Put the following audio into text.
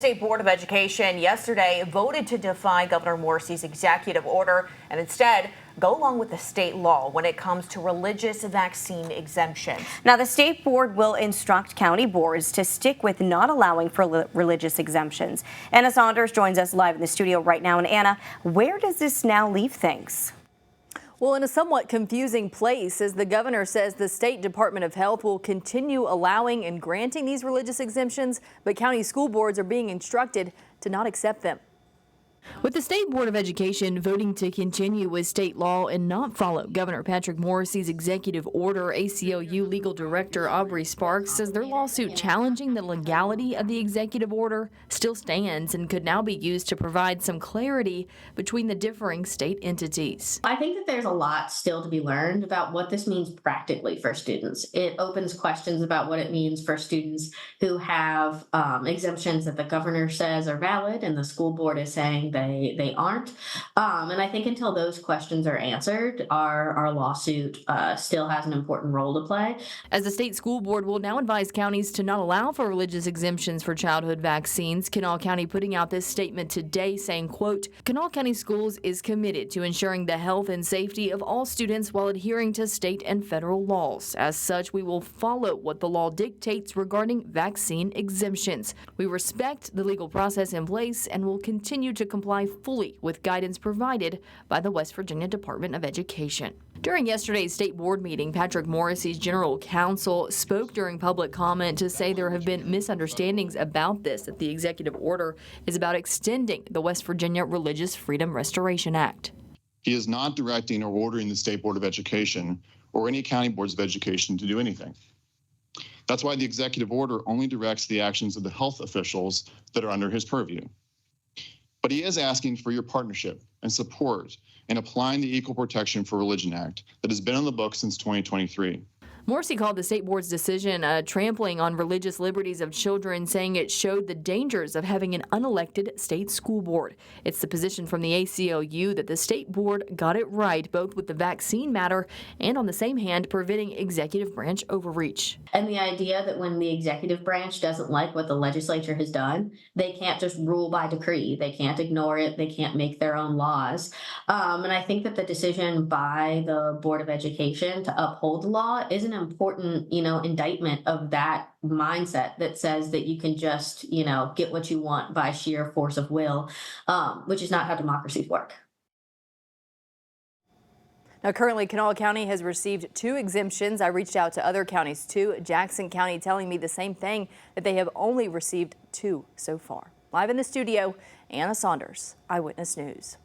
State Board of Education yesterday voted to defy Governor Morrisey's executive order and instead go along with the state law when it comes to religious vaccine exemptions. Now, the state board will instruct county boards to stick with not allowing for religious exemptions. Anna Saunders joins us live in the studio right now. And Anna, where does this now leave things? Well, in a somewhat confusing place, as the governor says the State Department of Health will continue allowing and granting these religious exemptions, but county school boards are being instructed to not accept them. With the State Board of Education voting to continue with state law and not follow Governor Patrick Morrisey's executive order, ACLU legal director Aubrey says their lawsuit challenging the legality of the executive order still stands and could now be used to provide some clarity between the differing state entities. I think that there's a lot still to be learned about what this means practically for students. It opens questions about what it means for students who have exemptions that the governor says are valid and the school board is saying they aren't. And I think until those questions are answered, our lawsuit still has an important role to play. As the state school board will now advise counties to not allow for religious exemptions for childhood vaccines, Kanawha County putting out this statement today saying, quote, Kanawha County Schools is committed to ensuring the health and safety of all students while adhering to state and federal laws. As such, we will follow what the law dictates regarding vaccine exemptions. We respect the legal process in place and will continue to comply fully with guidance provided by the West Virginia Department of Education. During yesterday's state board meeting, Patrick Morrisey's general counsel spoke during public comment to say there have been misunderstandings about this, that the executive order is about extending the West Virginia Religious Freedom Restoration Act. He is not directing or ordering the State Board of Education or any county boards of education to do anything. That's why the executive order only directs the actions of the health officials that are under his purview. But he is asking for your partnership and support in applying the Equal Protection for Religion Act that has been on the books since 2023. Morrisey called the state board's decision a trampling on religious liberties of children, saying it showed the dangers of having an unelected state school board. It's the position from the ACLU that the state board got it right, both with the vaccine matter and, on the same hand, preventing executive branch overreach. And the idea that when the executive branch doesn't like what the legislature has done, they can't just rule by decree. They can't ignore it. They can't make their own laws. And I think that the decision by the Board of Education to uphold the law is an important, indictment of that mindset that says that you can just, get what you want by sheer force of will, which is not how democracies work. Now, currently, Kanawha County has received 2 exemptions. I reached out to other counties too. Jackson County telling me the same thing, that they have only received 2 so far. Live in the studio, Anna Saunders, Eyewitness News.